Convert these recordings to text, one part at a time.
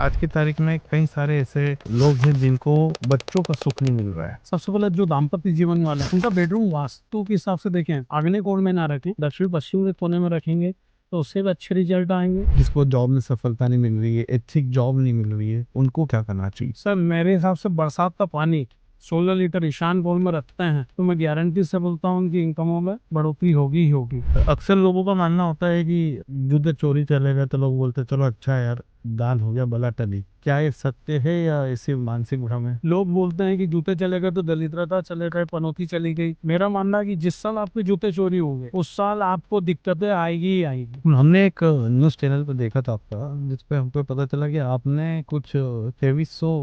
आज की तारीख में कई सारे ऐसे लोग हैं जिनको बच्चों का सुख नहीं मिल रहा है। सबसे पहले जो दाम्पत्य जीवन वाले हैं, उनका बेडरूम वास्तु के हिसाब से देखें, आग्नेय कोण में ना रखें, दक्षिण पश्चिम के कोने में रखेंगे तो उससे भी अच्छे रिजल्ट आएंगे। जिसको जॉब में सफलता नहीं मिल रही है, अच्छी जॉब नहीं मिल रही है, उनको क्या करना चाहिए? सर मेरे हिसाब से बरसात का पानी 16 लीटर ईशान कोण में रखते हैं तो मैं गारंटी से बोलता हूँ कि इनकमों में बढ़ोतरी होगी ही होगी। अक्सर लोगों का मानना होता है कि युद्ध चोरी चले गए तो लोग बोलते चलो अच्छा है यार, दान हो गया बला टली। क्या ये सत्य है या ऐसी मानसिक भ्रम है? लोग बोलते हैं कि जूते चले गए तो दरिद्रता चले गए, पनौती चली गई। मेरा मानना है कि जिस साल आपके जूते चोरी होंगे उस साल आपको दिक्कतें आएगी ही आएगी। हमने एक न्यूज़ चैनल पर देखा था आपका, जिसपे हमको पता चला कि आपने कुछ 2300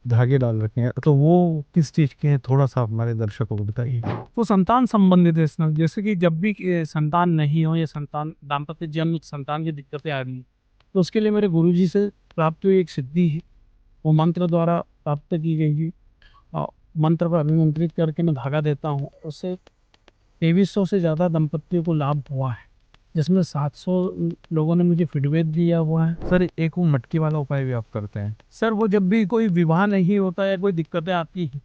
धागे डाल रखे हैं, तो वो किस चीज के हैं? थोड़ा सा हमारे दर्शकों को बताइए। तो संतान संबंधित है इसमें, जैसे कि जब भी संतान नहीं हो या संतान दाम्पत्य जीवन में संतान की दिक्कतें आ रही हैं, तो उसके लिए मेरे गुरुजी से प्राप्त हुई एक सिद्धि है, वो मंत्र द्वारा प्राप्त की गई है। और मंत्र पर अभिमंत्रित करके मैं धागा देता हूँ, उससे 2300 से ज़्यादा दंपतियों को लाभ हुआ है, जिसमें 700 लोगों ने मुझे फीडबैक दिया हुआ है। सर, एक वो मटकी वाला उपाय भी आप करते हैं? सर वो जब भी कोई विवाह नहीं होता है, कोई दिक्कतें आती हैं,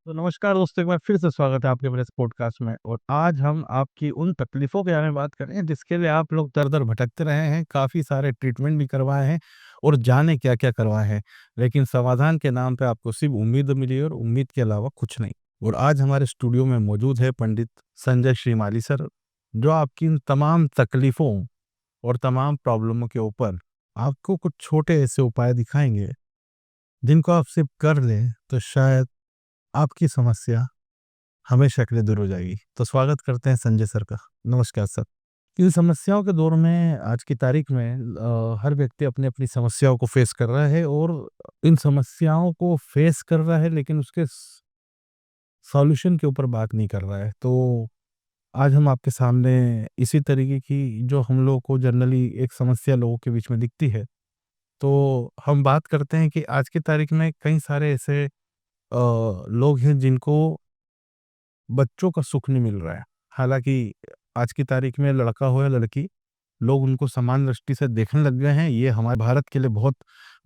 तो नमस्कार दोस्तों, एक बार फिर से स्वागत है आपके मेरे इस पॉडकास्ट में। और आज हम आपकी उन तकलीफों के बारे में बात करें जिसके लिए आप लोग दर दर भटकते रहे हैं, काफ़ी सारे ट्रीटमेंट भी करवाए हैं और जाने क्या क्या करवाए हैं, लेकिन समाधान के नाम पे आपको सिर्फ उम्मीद मिली और उम्मीद के अलावा कुछ नहीं। और आज हमारे स्टूडियो में मौजूद है पंडित संजय श्रीमाली सर, जो आपकी इन तमाम तकलीफों और तमाम प्रॉब्लमों के ऊपर आपको कुछ छोटे ऐसे उपाय दिखाएंगे जिनको आप सिर्फ कर लें तो शायद आपकी समस्या हमेशा के लिए दूर हो जाएगी। तो स्वागत करते हैं संजय सर का। नमस्कार सर। इन समस्याओं के दौर में आज की तारीख में हर व्यक्ति अपनी अपनी समस्याओं को फेस कर रहा है और इन समस्याओं को फेस कर रहा है, लेकिन उसके सॉल्यूशन के ऊपर बात नहीं कर रहा है। तो आज हम आपके सामने इसी तरीके की, जो हम लोगों को जनरली एक समस्या लोगों के बीच में दिखती है, तो हम बात करते हैं कि आज की तारीख में कई सारे ऐसे लोग हैं जिनको बच्चों का सुख नहीं मिल रहा है। हालाँकि आज की तारीख में लड़का हो या लड़की, लोग उनको समान दृष्टि से देखने लग गए हैं। ये हमारे भारत के लिए बहुत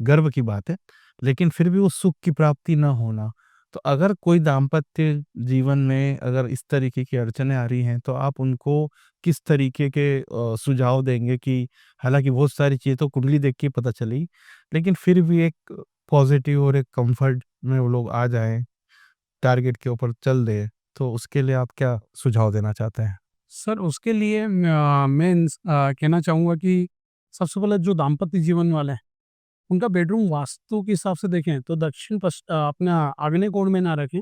गर्व की बात है। लेकिन फिर भी वो सुख की प्राप्ति ना होना, तो अगर कोई दाम्पत्य जीवन में अगर इस तरीके की अड़चनें आ रही हैं, तो आप उनको किस तरीके के सुझाव देंगे कि हालाँकि बहुत सारी चीज़ें तो कुंडली देख के ही पता चली, लेकिन फिर भी एक पॉज़िटिव और एक कम्फ़र्ट में वो लोग आ जाएँ, टारगेट के ऊपर चल दें, तो उसके लिए आप क्या सुझाव देना चाहते हैं? सर उसके लिए मैं कहना चाहूँगा कि सबसे पहले जो दाम्पत्य जीवन वाले हैं, उनका बेडरूम वास्तु के हिसाब से देखें तो अपना आग्नेय कोण में ना रखें,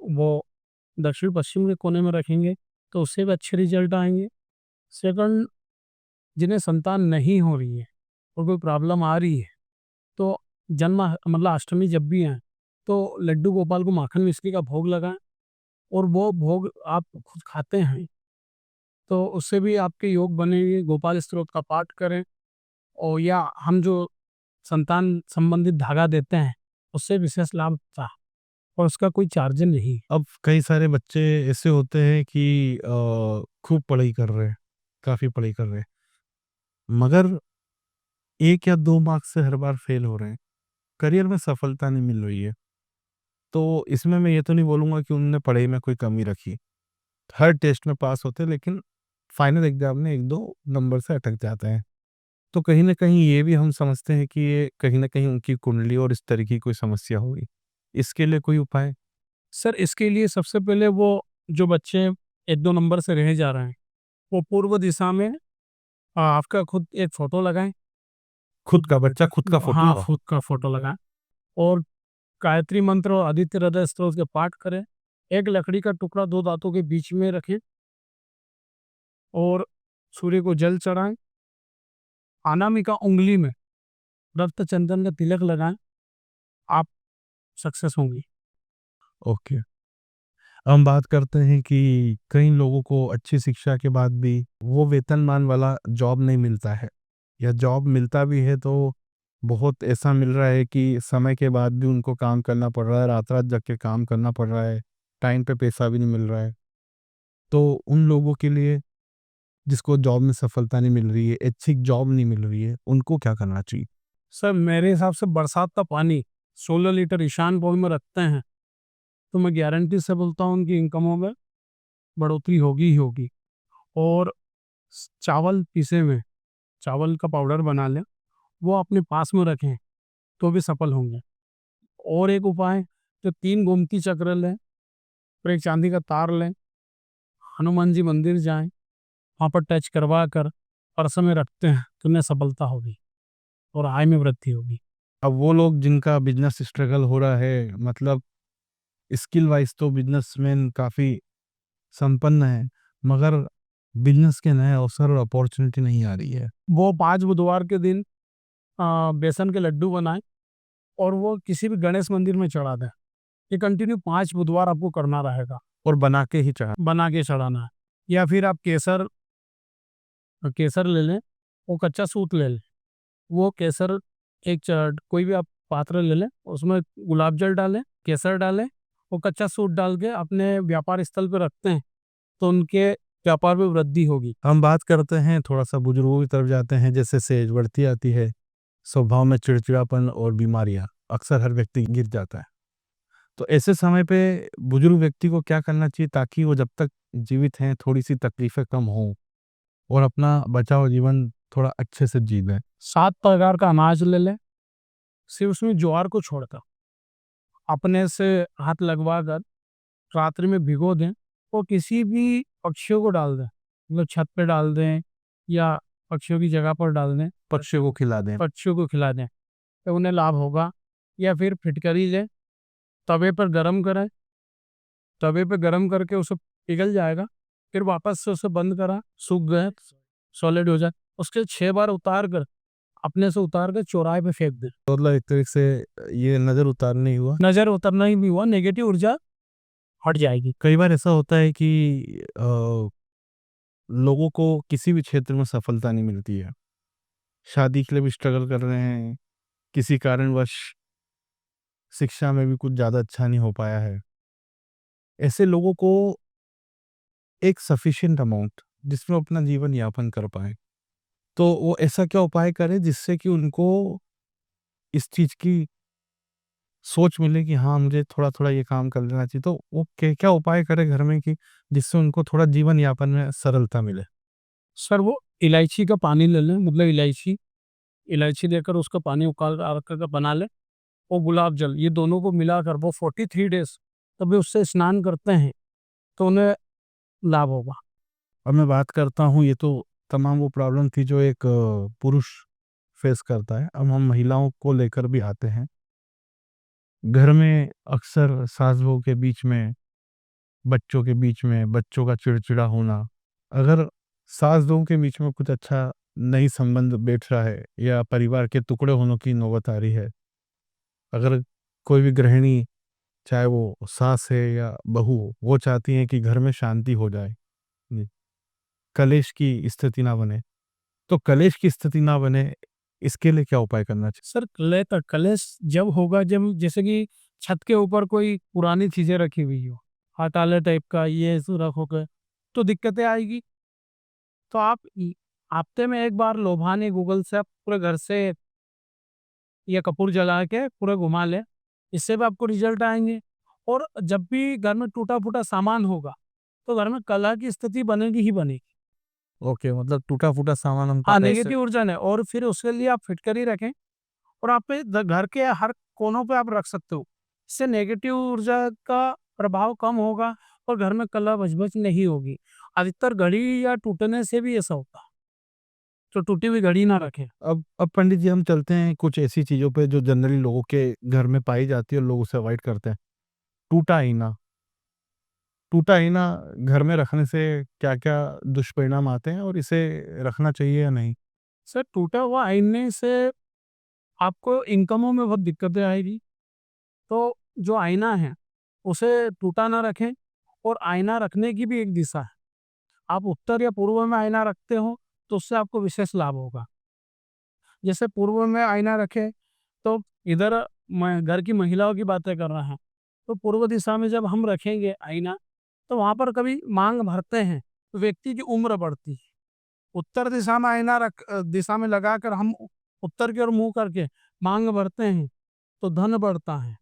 वो दक्षिण पश्चिम के कोने में रखेंगे तो उससे भी अच्छे रिजल्ट आएंगे। सेकंड, जिन्हें संतान नहीं हो रही है और कोई प्रॉब्लम आ रही है, तो जन्म मतलब अष्टमी जब भी है तो लड्डू गोपाल को माखन मिश्री का भोग लगाएं, और वो भोग आप खुद खाते हैं तो उससे भी आपके योग बनेंगे। गोपाल स्तोत्र का पाठ करें, और या हम जो संतान संबंधित धागा देते हैं उससे विशेष लाभ था, और उसका कोई चार्ज नहीं। अब कई सारे बच्चे ऐसे होते हैं कि खूब पढ़ाई कर रहे हैं, काफ़ी पढ़ाई कर रहे हैं, मगर 1 या 2 मार्क्स से हर बार फेल हो रहे हैं, करियर में सफलता नहीं मिल रही है। तो इसमें मैं ये तो नहीं बोलूँगा कि उन्होंने पढ़ाई में कोई कमी रखी। हर टेस्ट में पास होते हैं, लेकिन फाइनल एग्ज़ाम में 1-2 नंबर से अटक जाते हैं। तो कहीं न कहीं ये भी हम समझते हैं कि ये कहीं न कहीं उनकी कुंडली और इस तरह की कोई समस्या होगी। इसके लिए कोई उपाय? सर इसके लिए सबसे पहले वो जो बच्चे 1-2 नंबर से रह जा रहे हैं, वो पूर्व दिशा में आपका खुद एक फ़ोटो लगाएँ। खुद का बच्चा खुद का हाँ, फ़ोटो? खुद का फ़ोटो लगाएँ, और गायत्री मंत्र और आदित्य हृदय स्तोत्र के पाठ करें। एक लकड़ी का टुकड़ा 2 दाँतों के बीच में रखें और सूर्य को जल चढ़ाएँ। अनामिका उँगली में रक्त चंदन का तिलक लगाएँ, आप सक्सेस होंगी। ओके। हम बात करते हैं कि कई लोगों को अच्छी शिक्षा के बाद भी वो वेतनमान वाला जॉब नहीं मिलता है, या जॉब मिलता भी है तो बहुत ऐसा मिल रहा है कि समय के बाद भी उनको काम करना पड़ रहा है, रात-रात जग के काम करना पड़ रहा है, टाइम पे पैसा भी नहीं मिल रहा है। तो उन लोगों के लिए जिसको जॉब में सफलता नहीं मिल रही है, ऐच्छिक जॉब नहीं मिल रही है, उनको क्या करना चाहिए? सर मेरे हिसाब से बरसात का पानी 16 लीटर ईशान बोल में रखते हैं तो मैं गारंटी से बोलता हूँ उनकी इनकमों में बढ़ोतरी होगी ही होगी। और चावल पीसे में चावल का पाउडर बना लें, वो अपने पास में रखें तो भी सफल होंगे। और एक उपाय, जो 3 गोमती चक्र लें और एक चांदी का तार लें, हनुमान जी मंदिर जाएं, वहाँ पर टच करवा कर पर्स में रखते हैं तो उन्हें सफलता होगी और आय में वृद्धि होगी। अब वो लोग जिनका बिजनेस स्ट्रगल हो रहा है, मतलब स्किल वाइज तो बिजनेसमैन काफ़ी संपन्न है, मगर बिजनेस के नए अवसर और अपॉर्चुनिटी नहीं आ रही है। वो 5 बुधवार के दिन बेसन के लड्डू बनाएं और वो किसी भी गणेश मंदिर में चढ़ा दें। ये कंटिन्यू 5 बुधवार आपको करना रहेगा, और बना के ही चाह बना के चढ़ाना है। या फिर आप केसर केसर ले लें, वो कच्चा सूत ले लें, वो केसर एक कोई भी आप पात्र ले लें, उसमें गुलाब जल डालें, केसर डालें, वो कच्चा सूत डाल के अपने व्यापार स्थल पे रखते हैं तो उनके व्यापार में वृद्धि होगी। हम बात करते हैं, थोड़ा-सा बुजुर्गों की तरफ जाते हैं, जैसे सेज बढ़ती आती है, स्वभाव में चिड़चिड़ापन और बीमारियाँ, अक्सर हर व्यक्ति गिर जाता है। तो ऐसे समय पे बुजुर्ग व्यक्ति को क्या करना चाहिए ताकि वो जब तक जीवित हैं, थोड़ी-सी तकलीफ़ें कम हों और अपना बचा हुआ जीवन थोड़ा अच्छे से जी लें? 7 प्रकार का अनाज ले लें, सिर्फ उसमें ज्वार को छोड़कर अपने से हाथ लगवा कर रात्रि में भिगो दें और किसी भी पक्षियों को डाल दें, मतलब छत पे डाल दें या पक्षियों की जगह पर डाल दें, पक्षियों को खिला दें। पक्षियों को खिला दें तो उन्हें लाभ होगा। या फिर फिटकरी लें, तवे पर गरम करें, तवे पे गरम करके उसे पिघल जाएगा, फिर वापस से उसे बंद करा, सूख गए, सॉलिड हो जाए, उसके 6 बार उतार कर अपने से उतार कर चौराहे पे फेंक दें। तो मतलब एक तरीके से ये नज़र उतारना ही हुआ। नज़र उतरना ही भी हुआ, नेगेटिव ऊर्जा हट जाएगी। कई बार ऐसा होता है कि लोगों को किसी भी क्षेत्र में सफलता नहीं मिलती है। शादी के लिए भी स्ट्रगल कर रहे हैं, किसी कारणवश शिक्षा में भी कुछ ज़्यादा अच्छा नहीं हो पाया है। ऐसे लोगों को एक सफिशिएंट अमाउंट जिसमें वो अपना जीवन यापन कर पाएँ, तो वो ऐसा क्या उपाय करें जिससे कि उनको इस चीज़ की सोच मिले कि हाँ, मुझे थोड़ा-थोड़ा ये काम कर लेना चाहिए। तो वो क्या उपाय करें घर में कि जिससे उनको थोड़ा जीवन यापन में सरलता मिले? सर वो इलायची का पानी ले लें, मतलब इलायची इलायची लेकर उसका पानी उकाल कर बना लें और गुलाब जल, ये दोनों को मिलाकर वो 43 डेज़ तब भी उससे स्नान करते हैं तो उन्हें लाभ होगा। अब मैं बात करता हूँ, ये तो तमाम वो प्रॉब्लम थी जो एक पुरुष फेस करता है। अब हम महिलाओं को लेकर भी आते हैं। घर में अक्सर सास-बहू के बीच में, बच्चों के बीच में, बच्चों का चिड़चिड़ा होना, अगर सास-बहू के बीच में कुछ अच्छा नहीं संबंध बैठ रहा है या परिवार के टुकड़े होने की नौबत आ रही है, अगर कोई भी गृहिणी, चाहे वो सास है या बहू हो, वो चाहती हैं कि घर में शांति हो जाए, जी, कलेश की स्थिति ना बने, तो कलेश की स्थिति ना बने, इसके लिए क्या उपाय करना चाहिए? सर कलेश जब होगा जब जैसे कि छत के ऊपर कोई पुरानी चीज़ें रखी हुई हो, हटाले टाइप का ये सब रखोगे तो दिक्कतें आएगी। तो आप हफ्ते में एक बार लोभानी गूगल से आप पूरे घर से या कपूर जला के पूरा घुमा लें, इससे भी आपको रिजल्ट आएंगे। और जब भी घर में टूटा फूटा सामान होगा तो घर में कलह की स्थिति बनेगी ही बनेगी। ओके, मतलब टूटा-फूटा सामान हम हाँ, पैसे नेगेटिव ऊर्जा ने, और फिर उसके लिए आप फिटकरी रखें और आप पे घर के हर कोनों पे आप रख सकते हो। इससे नेगेटिव ऊर्जा का प्रभाव कम होगा और घर में कलह बजबज नहीं होगी। अधिकतर घड़ी या टूटने से भी ऐसा होता है, तो टूटी हुई घड़ी ना रखें। अब पंडित जी हम चलते हैं कुछ ऐसी चीज़ों पे जो जनरली लोगों के घर में पाई जाती है और लोग उसे अवॉइड करते हैं। टूटा आईना, टूटा आईना घर में रखने से क्या-क्या दुष्परिणाम आते हैं और इसे रखना चाहिए या नहीं? सर टूटा हुआ आईने से आपको इनकमों में बहुत दिक्कतें आएगी। तो जो आईना है उसे टूटा ना रखें, और आईना रखने की भी एक दिशा है। आप उत्तर या पूर्व में आईना रखते हो तो उससे आपको विशेष लाभ होगा। जैसे पूर्व में आईना रखें तो इधर मैं घर की महिलाओं की बातें कर रहा हूँ, तो पूर्व दिशा में जब हम रखेंगे आईना तो वहाँ पर कभी मांग भरते हैं तो व्यक्ति की उम्र बढ़ती है। उत्तर दिशा में दिशा में लगाकर हम उत्तर की ओर मुँह करके मांग भरते हैं तो धन बढ़ता है।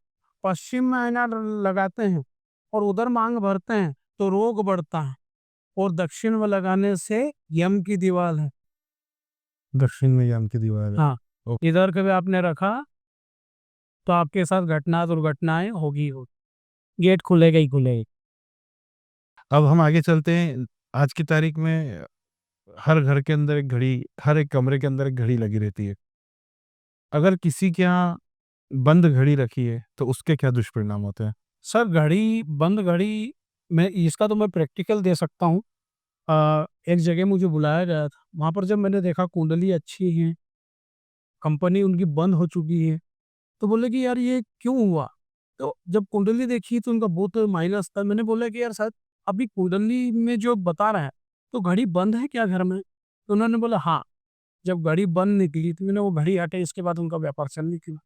पश्चिम में आईना लगाते हैं और उधर मांग भरते हैं तो रोग बढ़ता है। और दक्षिण में लगाने से यम की दीवार है। दक्षिण में यम की दीवार है। हाँ, ओके। इधर कभी आपने रखा तो आपके साथ दुर्घटनाएं होगी। गेट खुलेगा ही खुलेगा। अब हम आगे चलते हैं। आज की तारीख में हर घर के अंदर एक घड़ी, हर एक कमरे के अंदर एक घड़ी लगी रहती है। अगर किसी के यहाँ बंद घड़ी रखी है तो उसके क्या दुष्परिणाम होते हैं? सर बंद घड़ी में इसका तो मैं प्रैक्टिकल दे सकता हूँ। एक जगह मुझे बुलाया गया था, वहाँ पर जब मैंने देखा कुंडली अच्छी है, कंपनी उनकी बंद हो चुकी है, तो बोले कि यार ये क्यों हुआ? तो जब कुंडली देखी तो उनका बहुत माइनस था। मैंने बोला कि यार सर अभी कुंडली में जो बता रहा है तो घड़ी बंद है क्या घर में? तो उन्होंने बोला हाँ। जब घड़ी बंद निकली तो मैंने वो घड़ी हटाई, इसके बाद उनका व्यापार चल निकला।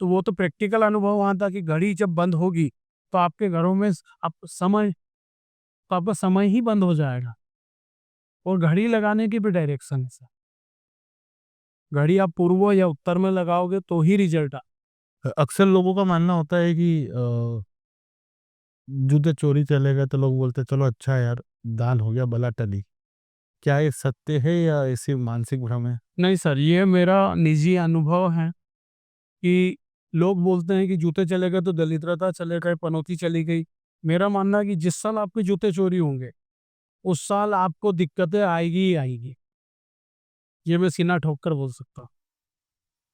तो वो तो प्रैक्टिकल अनुभव वहाँ था कि घड़ी जब बंद होगी तो आपके घरों में आपका समय ही बंद हो जाएगा। और घड़ी लगाने की भी डायरेक्शन है सर। घड़ी आप पूर्व या उत्तर में लगाओगे तो ही रिजल्ट अक्सर लोगों का मानना होता है कि जूते चोरी चले गए तो लोग बोलते हैं चलो अच्छा है यार, दान हो गया, बला टली। क्या ये सत्य है या ऐसी मानसिक भ्रम है? नहीं सर, ये मेरा निजी अनुभव है कि लोग बोलते हैं कि जूते चले गए तो दरिद्रता चले गए, पनौती चली गई। मेरा मानना है कि जिस साल आपके जूते चोरी होंगे उस साल आपको दिक्कतें आएगी ही आएगी। ये मैं सीना ठोक कर बोल सकता हूँ।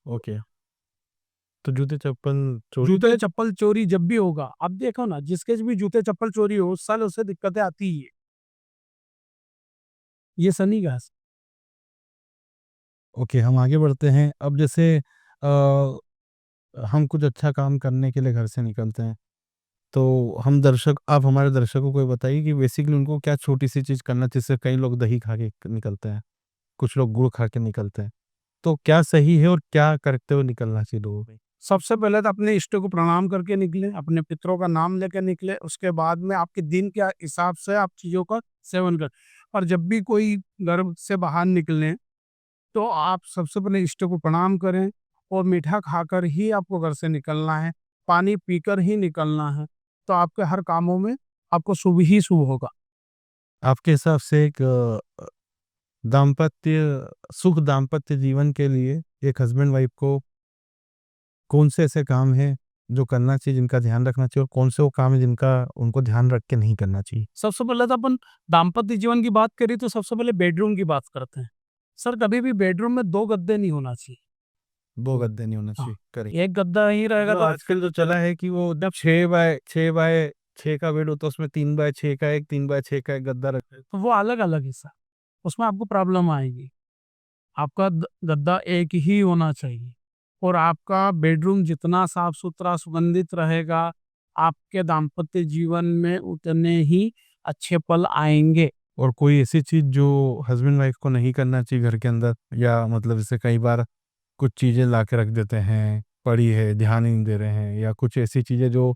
ओके। तो जूते चप्पल चोरी जूते चप्पल चोरी जब भी होगा, अब देखो ना, जिसके भी जूते चप्पल चोरी हो उस साल उसे दिक्कतें आती ही है। ये शनि का असर। ओके, हम आगे बढ़ते हैं। अब जैसे हम कुछ अच्छा काम करने के लिए घर से निकलते हैं, तो हम दर्शक आप हमारे दर्शकों को ये बताइए कि बेसिकली उनको क्या छोटी सी चीज़ करना चाहिए। जैसे कई लोग दही खा के निकलते हैं, कुछ लोग गुड़ खा के निकलते हैं। तो क्या सही है और क्या करते हुए निकलना चाहिए लोगों को? सबसे पहले तो अपने इष्ट को प्रणाम करके निकले, अपने पितरों का नाम लेकर निकले। उसके बाद में आपके दिन के हिसाब से आप चीज़ों का सेवन कर। और जब भी कोई घर से बाहर निकलें तो आप सबसे पहले इष्ट को प्रणाम करें और मीठा खाकर ही आपको घर से निकलना है। पानी पीकर ही निकलना है। तो आपके हर कामों में आपको शुभ ही शुभ होगा। आपके हिसाब से एक दाम्पत्य जीवन के लिए एक हस्बैंड वाइफ को कौन से ऐसे काम हैं जो करना चाहिए, जिनका ध्यान रखना चाहिए, और कौन से वो काम है जिनका उनको ध्यान रख के नहीं करना चाहिए? सबसे पहले तो अपन दाम्पत्य जीवन की बात करें तो सबसे पहले बेडरूम की बात करते हैं। सर कभी भी बेडरूम में 2 गद्दे नहीं होना चाहिए। 2 गद्दे नहीं होना हाँ, चाहिए, करेक्ट। एक गद्दा ही रहेगा जो तो आजकल जो चला है कि वो 6 बाय 6 का बेड होता है, उसमें 3 बाय 6 का एक 3 बाय 6 का एक गद्दा रखते हैं। तो वो अलग-अलग हिस्सा, उसमें आपको प्रॉब्लम आएगी। आपका गद्दा एक ही होना चाहिए। और आपका बेडरूम जितना साफ-सुथरा, सुगंधित रहेगा, आपके दाम्पत्य जीवन में उतने ही अच्छे पल आएँगे। और कोई ऐसी चीज़ जो हस्बैंड वाइफ को नहीं करना चाहिए घर के अंदर, या मतलब जैसे कई बार कुछ चीज़ें ला के रख देते हैं, पड़ी है, ध्यान ही नहीं दे रहे हैं, या कुछ ऐसी चीज़ें जो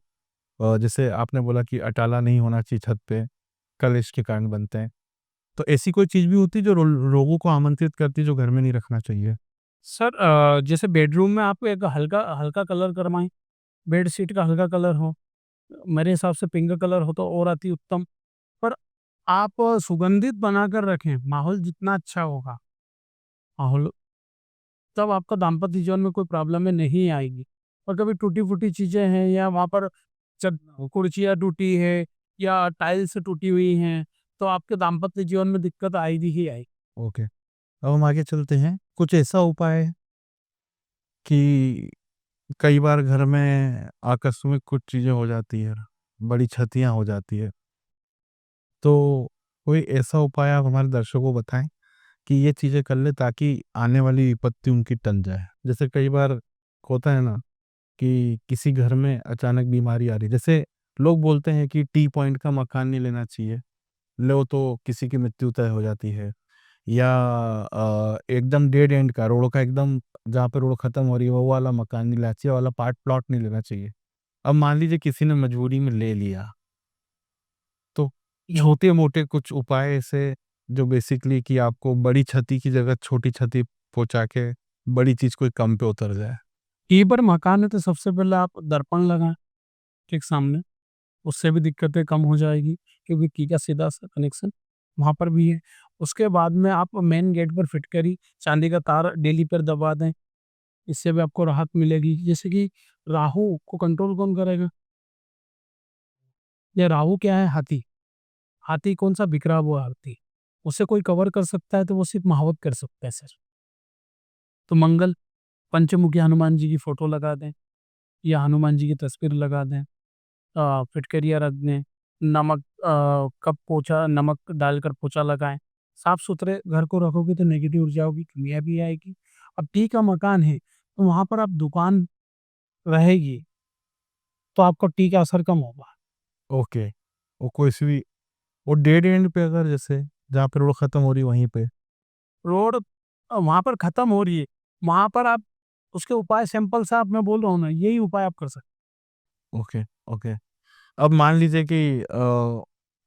जैसे आपने बोला कि अटाला नहीं होना चाहिए छत पे, कलेश के कारण बनते हैं। तो ऐसी कोई चीज़ भी होती है जो लोगों को आमंत्रित करती है जो घर में नहीं रखना चाहिए? सर जैसे बेडरूम में आप एक हल्का हल्का कलर करवाएँ, बेडशीट का हल्का कलर हो, मेरे हिसाब से पिंक कलर हो तो और अति उत्तम। पर आप सुगंधित बनाकर रखें, माहौल जितना अच्छा होगा, माहौल तब आपका दाम्पत्य जीवन में कोई प्रॉब्लम नहीं आएगी। और कभी टूटी-फूटी चीज़ें हैं या वहाँ पर चद कुर्सियाँ टूटी है या टाइल्स टूटी हुई हैं, तो आपके दाम्पत्य जीवन में दिक्कत आएगी ही आएगी। ओके, अब हम आगे चलते हैं। कुछ ऐसा उपाय है कि कई बार घर में आकस्मिक कुछ चीज़ें हो जाती है, बड़ी क्षतियाँ हो जाती है, तो कोई ऐसा उपाय आप हमारे दर्शकों को बताएँ कि ये चीज़ें कर ले ताकि आने वाली विपत्ति उनकी टल जाए? जैसे कई बार होता है ना कि किसी घर में अचानक बीमारी आ रही है, जैसे लोग बोलते हैं कि टी पॉइंट का मकान नहीं लेना चाहिए, लो तो किसी की मृत्यु तय हो जाती है, या एकदम डेड एंड का, रोड का एकदम जहाँ पे रोड खत्म हो रही है वो वाला मकान नहीं लेना चाहिए, वाला पार्ट प्लॉट नहीं लेना चाहिए। अब मान लीजिए किसी ने मजबूरी में ले लिया, तो छोटे-मोटे कुछ उपाय ऐसे जो बेसिकली कि आपको बड़ी क्षति की जगह छोटी क्षति पहुँचा के बड़ी चीज़ कोई कम पे उतर जाए? कीपर मकान है तो सबसे पहले आप दर्पण लगाएँ ठीक सामने, उससे भी दिक्कतें कम हो जाएगी क्योंकि की का सीधा-सा कनेक्शन वहाँ पर भी है। उसके बाद में आप मेन गेट पर फिटकरी चांदी का तार डेली पर दबा दें, इससे भी आपको राहत मिलेगी। जैसे कि राहु को कंट्रोल कौन करेगा? ये राहु क्या है? हाथी। हाथी कौन-सा? बिखरा हुआ हाथी। उसे कोई कवर कर सकता है तो वो सिर्फ़ महावत कर सकता है सर। तो मंगल, पंचमुखी हनुमान जी की फ़ोटो लगा दें या हनुमान जी की तस्वीर लगा दें। फिटकरियाँ रख दें, नमक कप पोंछा नमक डालकर पोंछा लगाएँ। साफ-सुथरे घर को रखोगे तो नेगेटिव ऊर्जाओं की कमियाँ भी आएगी। अब टी का मकान है, तो वहाँ पर आप दुकान रहेगी, तो आपको टी का असर कम होगा। ओके। वो कोई सी भी वो डेड एंड पे अगर जैसे जहाँ पे रोड खत्म हो रही है वहीं पे? रोड वहाँ पर खत्म हो रही है, वहाँ पर आप उसके उपाय सिंपल सा मैं बोल रहा हूँ ना, यही उपाय आप कर सकते ओके, ओके। अब मान लीजिए कि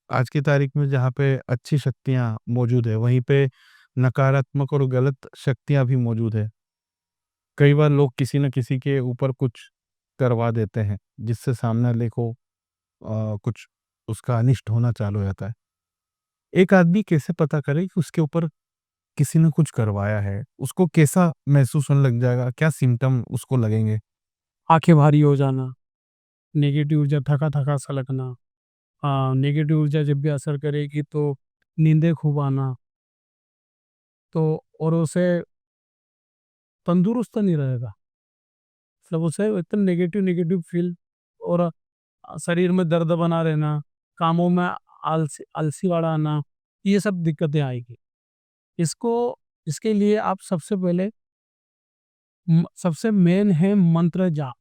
आज की तारीख में जहाँ पे अच्छी शक्तियाँ मौजूद है, वहीं पे नकारात्मक और गलत शक्तियाँ भी मौजूद है। कई बार लोग किसी न किसी के ऊपर कुछ करवा देते हैं, जिससे सामने वाले को कुछ उसका अनिष्ट होना चालू हो जाता है। एक आदमी कैसे पता करे कि उसके ऊपर किसी ने कुछ करवाया है? उसको कैसा महसूस होने लग जाएगा? क्या सिम्पटम उसको लगेंगे? आँखें भारी हो जाना, नेगेटिव ऊर्जा थका-थका सा लगना, नेगेटिव ऊर्जा जब भी असर करेगी तो नींदें खूब आना, तो और उसे तंदुरुस्त नहीं रहेगा। मतलब उसे एकदम नेगेटिव फ़ील और शरीर में दर्द बना रहना, कामों में आलसीवाड़ा आना, ये सब दिक्कतें आएगी। इसको इसके लिए आप सबसे पहले सबसे मेन है मंत्र जाप,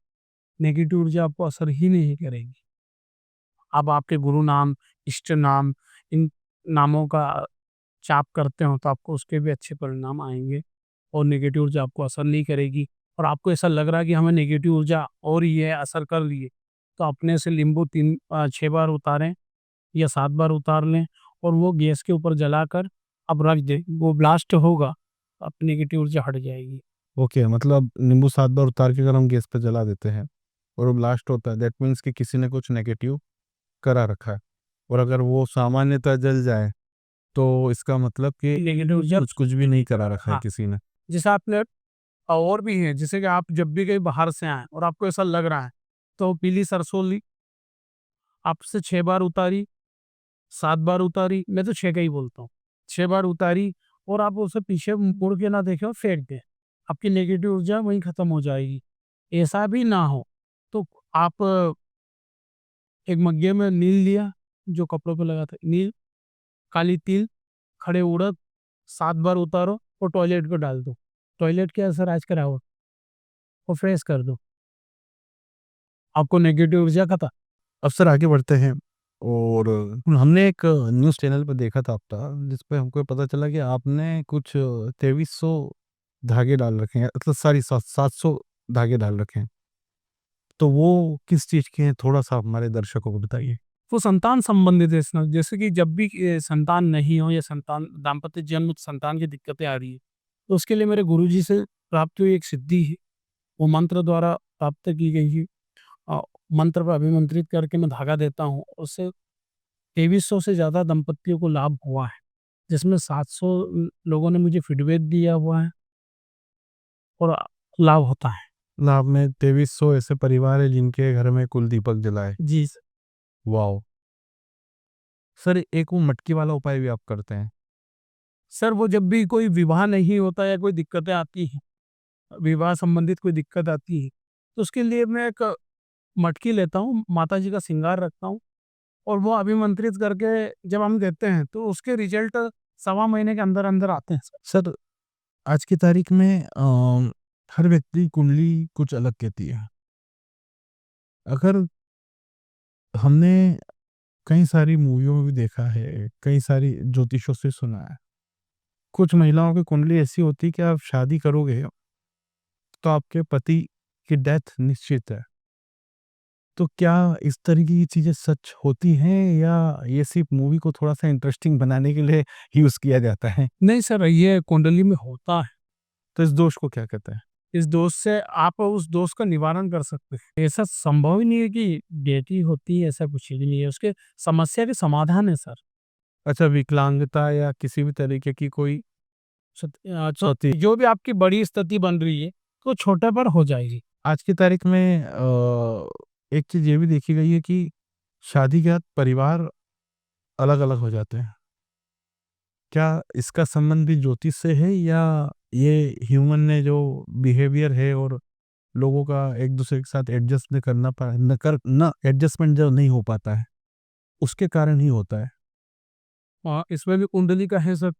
नेगेटिव ऊर्जा आपको असर ही नहीं करेगी। अब आपके गुरु नाम, इष्ट नाम, इन नामों का जाप करते हो तो आपको उसके भी अच्छे परिणाम आएँगे और नेगेटिव ऊर्जा आपको असर नहीं करेगी और आपको ऐसा लग रहा है कि हमें नेगेटिव ऊर्जा और ये असर कर रही है, तो अपने से नींबू 6 बार उतारें या 7 बार उतार लें और वो गैस के ऊपर जलाकर अब रख दें, वो ब्लास्ट होगा, अपनी नेगेटिव ऊर्जा हट जाएगी। ओके, मतलब नींबू 7 बार उतार के अगर हम गैस पे जला देते हैं और वो ब्लास्ट होता है, दैट मीन्स कि किसी ने कुछ नेगेटिव करा रखा है। और अगर वो सामान्यतः जल जाए, तो इसका मतलब कि नेगेटिव ऊर्जा कुछ कुछ भी नहीं करा रखा है हाँ, किसी ने। जैसे आपने और भी है, जैसे कि आप जब भी कहीं बाहर से आएँ और आपको ऐसा लग रहा है, तो पीली सरसों ली, आपसे 6 बार उतारी, 7 बार उतारी, मैं तो 6 का ही बोलता हूँ। 6 बार उतारी और आप उसे पीछे मुड़ के ना देखें और फेंक दें। आपकी नेगेटिव ऊर्जा वहीं खत्म हो जाएगी। ऐसा भी ना हो, तो आप एक मग्गे में नील लिया, जो कपड़ों पे लगाते हैं, नील, काली तिल, खड़े उड़द 7 बार उतारो और टॉयलेट को डाल दो। टॉयलेट के असर आज कराओ और फ्रेश कर दो। आपको नेगेटिव ऊर्जा खत्म। अब सर आगे बढ़ते हैं और हमने एक न्यूज़ चैनल पे देखा था आपका, जिस पे हमको पता चला कि आपने कुछ 2300 धागे डाल रखे हैं, मतलब सॉरी 700 धागे डाल रखे हैं। तो वो किस चीज़ के हैं? थोड़ा-सा हमारे दर्शकों को बताइए। वो संतान संबंधित है इसमें, जैसे कि जब भी संतान नहीं हो या संतान दाम्पत्य जीवन में संतान की दिक्कतें आ रही है, तो उसके लिए मेरे गुरुजी से प्राप्त हुई एक सिद्धि है, वो मंत्र द्वारा प्राप्त की गई है। अ, मंत्र पर अभिमंत्रित करके मैं धागा देता हूँ, उससे 2300 से ज़्यादा दंपतियों को लाभ हुआ है, जिसमें 700 लोगों ने मुझे फीडबैक दिया हुआ है और लाभ होता है। लाभ में 2300 ऐसे परिवार हैं जिनके घर में कुल दीपक जलाए। जी। वॉव! सर एक वो मटकी वाला उपाय भी आप करते हैं? सर वो जब भी कोई विवाह नहीं होता या कोई दिक्कतें आती हैं, विवाह संबंधित कोई दिक्कत आती है, तो उसके लिए मैं एक मटकी लेता हूँ, माता जी का श्रृंगार रखता हूँ और वो अभिमंत्रित करके जब हम देते हैं, तो उसके रिज़ल्ट सवा महीने के अंदर-अंदर आते हैं सर। सर आज की तारीख में हर व्यक्ति कुंडली कुछ अलग कहती है। अगर हमने कई सारी मूवियों में भी देखा है, कई सारी ज्योतिषों से सुना है। कुछ महिलाओं की कुंडली ऐसी होती है कि आप शादी करोगे, तो आपके पति की डेथ निश्चित है। तो क्या इस तरीके की चीज़ें सच होती हैं या ये सिर्फ़ मूवी को थोड़ा-सा इंटरेस्टिंग बनाने के लिए यूज़ किया जाता है? नहीं सर, ये कुंडली में होता है। तो इस दोष को क्या कहते हैं? इस दोष से आप उस दोष का निवारण कर सकते हैं। ऐसा संभव ही नहीं है कि बेटी होती है, ऐसा कुछ भी नहीं है। उसके समस्या के समाधान है सर। अच्छा, विकलांगता या किसी भी तरीके की कोई तो चौथी जो भी आपकी बड़ी स्थिति बन रही है, तो छोटे पर हो जाएगी। आज की तारीख में एक चीज़ ये भी देखी गई है कि शादी के बाद परिवार अलग-अलग हो जाते हैं। क्या इसका संबंध भी ज्योतिष से है या ये ह्यूमन ने जो बिहेवियर है और लोगों का एक-दूसरे के साथ एडजस्ट न करना पा न कर न एडजस्टमेंट जो नहीं हो पाता है, उसके कारण ही होता है? इसमें भी कुंडली का है सर।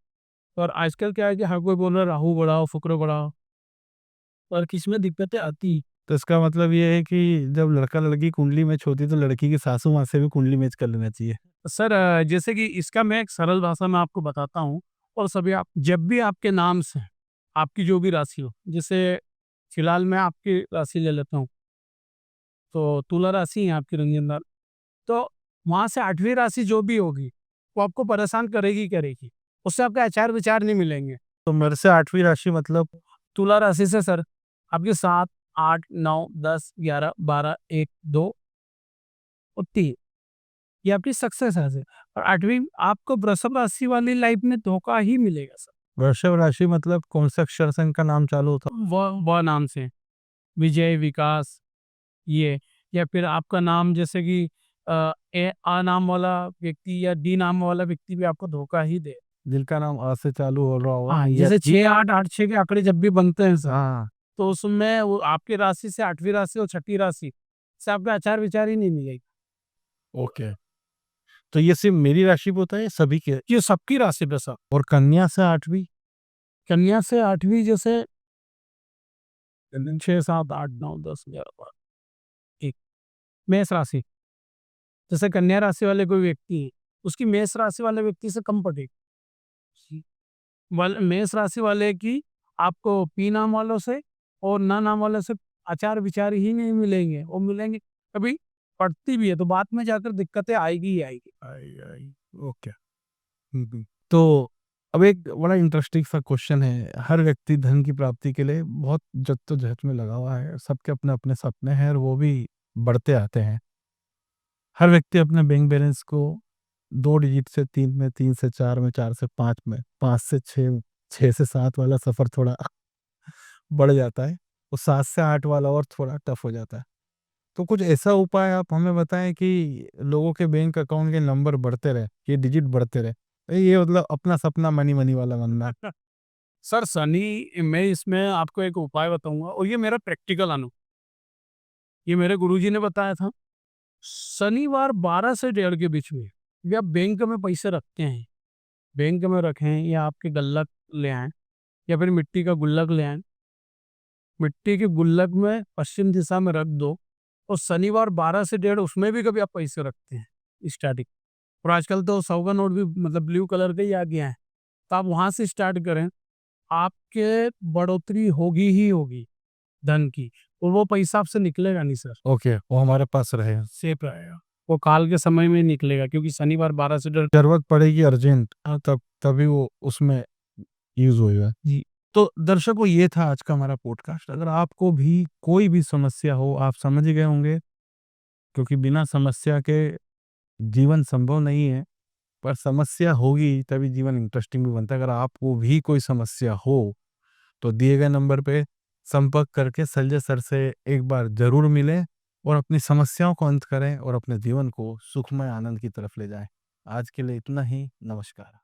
और आजकल क्या है कि हर कोई बोल रहा है राहु बढ़ाओ, शुक्र बढ़ाओ, पर किसमें दिक्कतें आती। तो इसका मतलब ये है कि जब लड़का-लड़की कुंडली मैच होती है तो लड़की की सासू माँ से भी कुंडली मैच कर लेना चाहिए। सर जैसे कि इसका मैं एक सरल भाषा में आपको बताता हूँ और सभी आप जब भी आपके नाम से आपकी जो भी राशि हो, जैसे फिलहाल मैं आपकी राशि ले लेता हूँ, तो तुला राशि है आपकी रंजनदार। तो वहाँ से 8वीं राशि जो भी होगी, वो आपको परेशान करेगी ही करेगी। उससे आपके आचार-विचार नहीं मिलेंगे। तो मेरे से 8वीं राशि मतलब तुला राशि से सर आपके 7, 8, 9, 10, 11, 12, 1, 2 और 3 ये आपकी सक्सेस राशि है। और 8वीं आपको वृषभ राशि वाली लाइफ में धोखा ही मिलेगा सर। वृषभ राशि मतलब कौन से अक्षर से इनका नाम चालू होता है? व नाम से विजय, विकास ये, या फिर आपका नाम जैसे कि आ नाम वाला व्यक्ति या डी नाम वाला व्यक्ति भी आपको धोखा ही दे। जिनका नाम अ से चालू हो रहा होगा हाँ, या जैसे 6, 8, 8, 6 के आंकड़े जब भी बनते हैं सर, हाँ, तो उसमें वो आपकी राशि से 8वीं राशि और छठी राशि से आपका आचार-विचार ही नहीं मिलेगा। ओके। तो ये सिर्फ़ मेरी राशि पे होता है या सभी के? ये सबकी राशि पे सर। और कन्या से 8वीं? कन्या से 8वीं जैसे 6, 7, 8, 9, 10, 11, 12, 1 मेष राशि। जैसे कन्या राशि वाले कोई व्यक्ति है, उसकी मेष राशि वाले व्यक्ति से कम पड़ेगी। जी। मेष राशि वाले की आपको पी नाम वालों से और ना नाम वालों से आचार विचार ही नहीं मिलेंगे। वो मिलेंगे कभी पड़ती भी है तो बाद में जाकर दिक्कतें आएगी ही आएगी। आई, ओके। तो अब एक बड़ा इंटरेस्टिंग सा क्वेश्चन है। हर व्यक्ति धन की प्राप्ति के लिए बहुत जद्दोजहद में लगा हुआ है। सबके अपने-अपने सपने हैं और वो भी बढ़ते आते हैं। हर व्यक्ति अपने बैंक बैलेंस को 2 डिजिट से 3 में, 3 से 4 में, 4 से 5 में, 5 से 6, 6 से 7 वाला सफ़र थोड़ा बढ़ जाता है। और 7 से 8 वाला और थोड़ा टफ हो जाता है। तो कुछ ऐसा उपाय आप हमें बताएँ कि लोगों के बैंक अकाउंट के नंबर बढ़ते रहे, ये डिजिट बढ़ते रहे। ये मतलब अपना सपना मनी-मनी वाला बनना। सर शनि मैं इसमें आपको एक उपाय बताऊँगा और ये मेरा प्रैक्टिकल ये मेरे गुरुजी ने बताया था। शनिवार 12 से डेढ़ के बीच में जब आप बैंक में पैसे रखते हैं, बैंक में रखें या आपके गुल्लक ले आएँ या फिर मिट्टी का गुल्लक ले आएँ। मिट्टी के गुल्लक में पश्चिम दिशा में रख दो और शनिवार 12 से डेढ़ उसमें भी कभी आप पैसे रखते हैं स्टार्टिंग। और आजकल तो 100 का नोट भी मतलब ब्लू कलर का ही आ गया है। तो आप वहाँ से स्टार्ट करें, आपके बढ़ोतरी होगी ही होगी धन की और वो पैसा आपसे निकलेगा नहीं सर। ओके, वो हमारे पास रहे। सेफ रहेगा। वो काल के समय में निकलेगा क्योंकि शनिवार 12 से डेढ़ ज़रूरत पड़ेगी अर्जेंट तब तभी वो उसमें यूज़ होएगा। जी। तो दर्शकों ये था आज का हमारा पॉडकास्ट। अगर आपको भी कोई भी समस्या हो, आप समझ ही गए होंगे क्योंकि बिना समस्या के जीवन संभव नहीं है। पर समस्या होगी तभी जीवन इंटरेस्टिंग भी बनता है। अगर आपको भी कोई समस्या हो, तो दिए गए नंबर पे संपर्क करके संजय सर से एक बार ज़रूर मिलें और अपनी समस्याओं को अंत करें और अपने जीवन को सुखमय आनंद की तरफ ले जाएँ। आज के लिए इतना ही, नमस्कार।